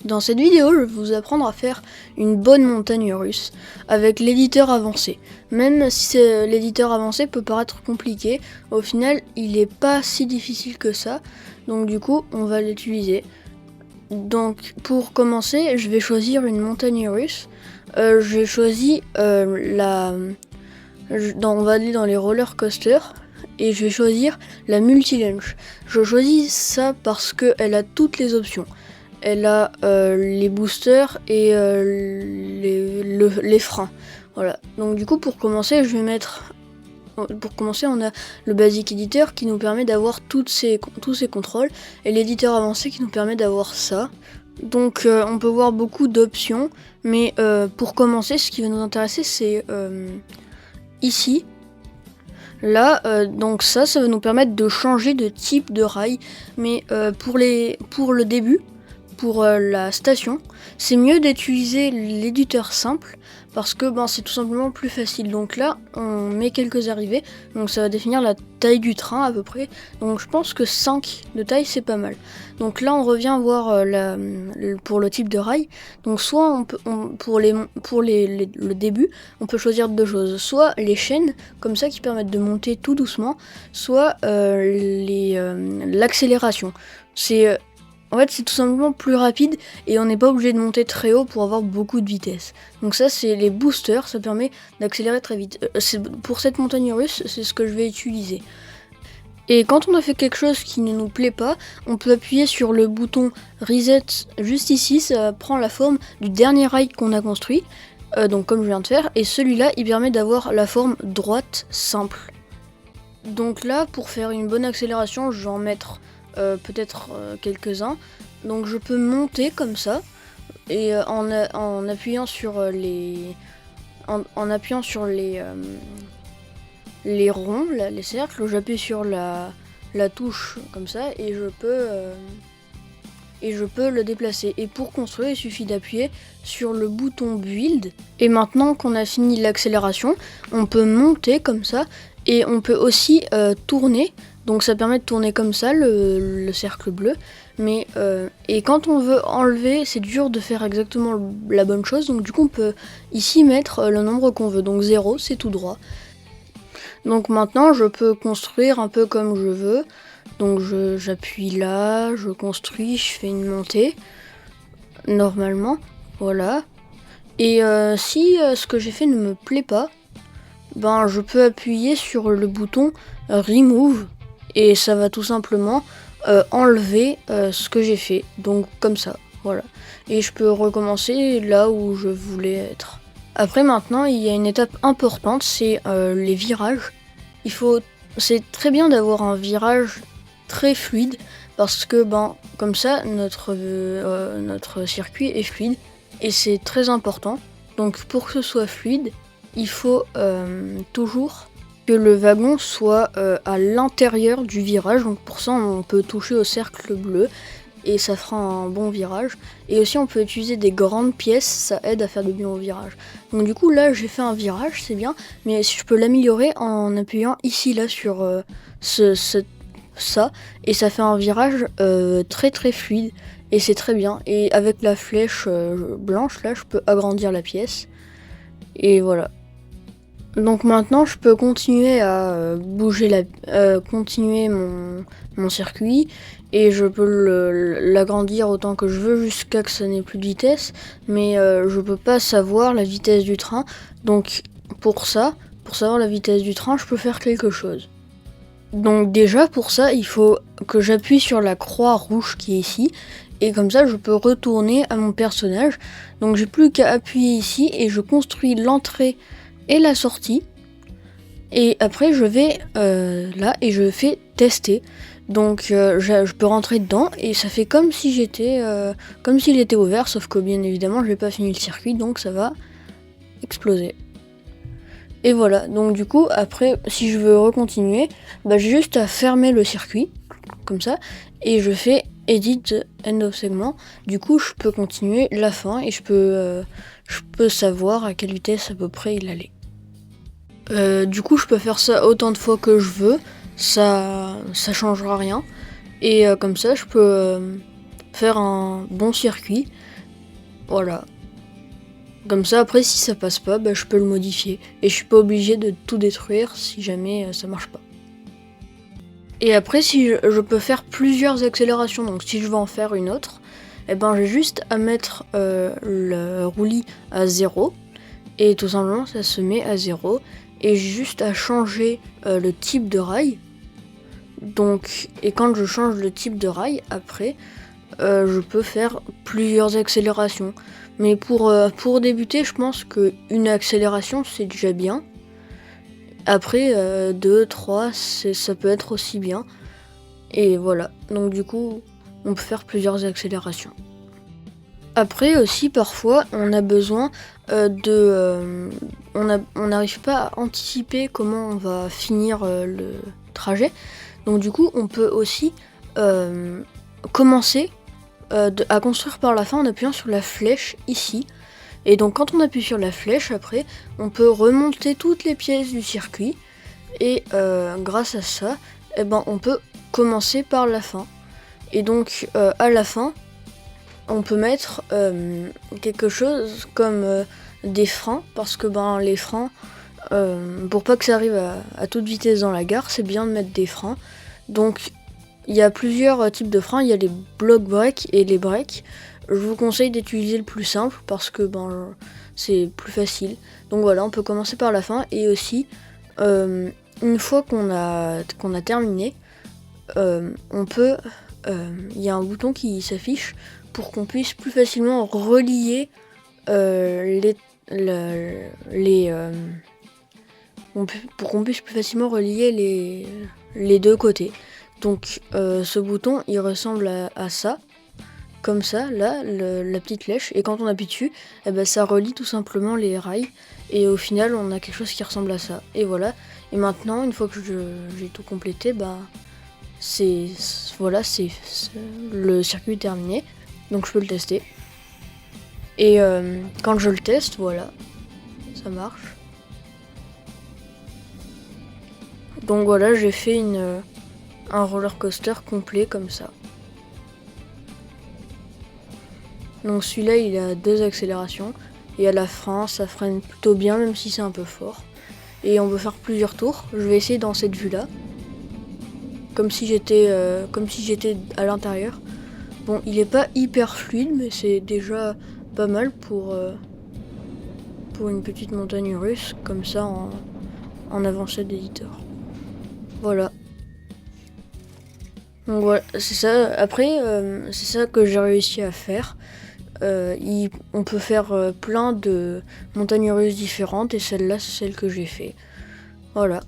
Dans cette vidéo, je vais vous apprendre à faire une bonne montagne russe avec l'éditeur avancé. Même si l'éditeur avancé peut paraître compliqué, au final, il n'est pas si difficile que ça. Donc du coup, on va l'utiliser. Donc pour commencer, je vais choisir une montagne russe. J'ai choisi on va aller dans les roller coasters. Et je vais choisir la multi-launch. Je choisis ça parce qu'elle a toutes les options. Elle a les boosters et les freins. Voilà. Donc du coup, pour commencer, on a le Basic Editor qui nous permet d'avoir tous ces contrôles et l'éditeur avancé qui nous permet d'avoir ça. Donc on peut voir beaucoup d'options, mais pour commencer, ce qui va nous intéresser, c'est ici. Là, donc ça va nous permettre de changer de type de rail, mais pour le début, pour la station, c'est mieux d'utiliser l'éditeur simple parce que c'est tout simplement plus facile. Donc là, on met quelques arrivées, donc ça va définir la taille du train à peu près. Donc je pense que 5 de taille, c'est pas mal. Donc là, on revient voir pour le type de rail. Donc soit pour le début, on peut choisir deux choses. Soit les chaînes, comme ça, qui permettent de monter tout doucement, soit l'accélération. En fait, c'est tout simplement plus rapide et on n'est pas obligé de monter très haut pour avoir beaucoup de vitesse. Donc ça, c'est les boosters, ça permet d'accélérer très vite. Pour cette montagne russe, c'est ce que je vais utiliser. Et quand on a fait quelque chose qui ne nous plaît pas, on peut appuyer sur le bouton Reset juste ici, ça prend la forme du dernier rail qu'on a construit, donc comme je viens de faire, et celui-là, il permet d'avoir la forme droite simple. Donc là, pour faire une bonne accélération, je vais en mettre peut-être quelques-uns. Donc je peux monter comme ça et en appuyant sur les ronds, les cercles, j'appuie sur la touche comme ça et je peux le déplacer. Et pour construire, il suffit d'appuyer sur le bouton Build. Et maintenant qu'on a fini l'accélération, on peut monter comme ça et on peut aussi tourner. Donc ça permet de tourner comme ça, le cercle bleu. Mais et quand on veut enlever, c'est dur de faire exactement la bonne chose. Donc du coup, on peut ici mettre le nombre qu'on veut. Donc 0, c'est tout droit. Donc maintenant, je peux construire un peu comme je veux. Donc j'appuie là, je construis, je fais une montée. Normalement, voilà. Et si ce que j'ai fait ne me plaît pas, je peux appuyer sur le bouton Remove. Et ça va tout simplement enlever ce que j'ai fait. Donc comme ça, voilà. Et je peux recommencer là où je voulais être. Après maintenant, il y a une étape importante, c'est les virages. C'est très bien d'avoir un virage très fluide parce que comme ça, notre circuit est fluide. Et c'est très important. Donc pour que ce soit fluide, il faut toujours que le wagon soit à l'intérieur du virage. Donc pour ça, on peut toucher au cercle bleu et ça fera un bon virage. Et aussi, on peut utiliser des grandes pièces, ça aide à faire de bons virages. Donc du coup, là, j'ai fait un virage, c'est bien. Mais si je peux l'améliorer en appuyant ici, là, sur ça. Et ça fait un virage très très fluide. Et c'est très bien. Et avec la flèche blanche, là, je peux agrandir la pièce. Et voilà. Donc maintenant, je peux continuer à continuer mon circuit et je peux l'agrandir autant que je veux jusqu'à que ça n'ait plus de vitesse, mais je peux pas savoir la vitesse du train. Donc pour savoir la vitesse du train, je peux faire quelque chose. Donc déjà pour ça, il faut que j'appuie sur la croix rouge qui est ici. Et comme ça, je peux retourner à mon personnage. Donc j'ai plus qu'à appuyer ici et je construis l'entrée et la sortie. Et après je vais là et je fais tester. Donc je peux rentrer dedans et ça fait comme si comme s'il était ouvert, sauf que bien évidemment je n'ai pas fini le circuit, donc ça va exploser. Et voilà, donc du coup après si je veux recontinuer, j'ai juste à fermer le circuit, comme ça, et je fais Edit the end of segment. Du coup je peux continuer la fin et je peux savoir à quelle vitesse à peu près il allait. Du coup je peux faire ça autant de fois que je veux, ça changera rien. Et comme ça je peux faire un bon circuit Voilà. Comme ça, après, si ça passe pas, je peux le modifier. Et je suis pas obligé de tout détruire si jamais ça marche pas. Et après, si je peux faire plusieurs accélérations, donc si je veux en faire une autre, j'ai juste à mettre le roulis à 0. Et tout simplement, ça se met à 0. Et j'ai juste à changer le type de rail. Donc, et quand je change le type de rail, après, je peux faire plusieurs accélérations. Mais pour débuter, je pense qu'une accélération, c'est déjà bien. Après, 2, 3, ça peut être aussi bien. Et voilà, donc du coup, on peut faire plusieurs accélérations. Après aussi, parfois, on a besoin on n'arrive pas à anticiper comment on va finir le trajet. Donc du coup, on peut aussi commencer à construire par la fin en appuyant sur la flèche ici. Et donc quand on appuie sur la flèche, après, on peut remonter toutes les pièces du circuit. Et grâce à ça, on peut commencer par la fin. Et donc à la fin, on peut mettre quelque chose comme des freins. Parce que les freins, pour pas que ça arrive à toute vitesse dans la gare, c'est bien de mettre des freins. Donc il y a plusieurs types de freins. Il y a les block breaks et les breaks. Je vous conseille d'utiliser le plus simple parce que c'est plus facile. Donc voilà, on peut commencer par la fin. Et aussi, une fois qu'on a terminé, on peut... Il y a un bouton qui s'affiche pour qu'on puisse plus facilement relier pour qu'on puisse plus facilement relier les deux côtés. Donc ce bouton il ressemble à ça, comme ça, là, la petite flèche, et quand on appuie dessus, ça relie tout simplement les rails, et au final on a quelque chose qui ressemble à ça. Et voilà, et maintenant une fois que j'ai tout complété, le circuit est terminé, donc je peux le tester. Et quand je le teste, voilà, ça marche. Donc voilà, j'ai fait un roller coaster complet comme ça. Donc celui-là, il a 2 accélérations, et à la fin, ça freine plutôt bien, même si c'est un peu fort. Et on veut faire plusieurs tours. Je vais essayer dans cette vue-là, comme si j'étais à l'intérieur. Bon, il est pas hyper fluide, mais c'est déjà pas mal pour une petite montagne russe, comme ça en avancée d'éditeur. Voilà. Donc voilà, c'est ça. Après, c'est ça que j'ai réussi à faire. On peut faire plein de montagnes russes différentes, et celle-là, c'est celle que j'ai fait. Voilà.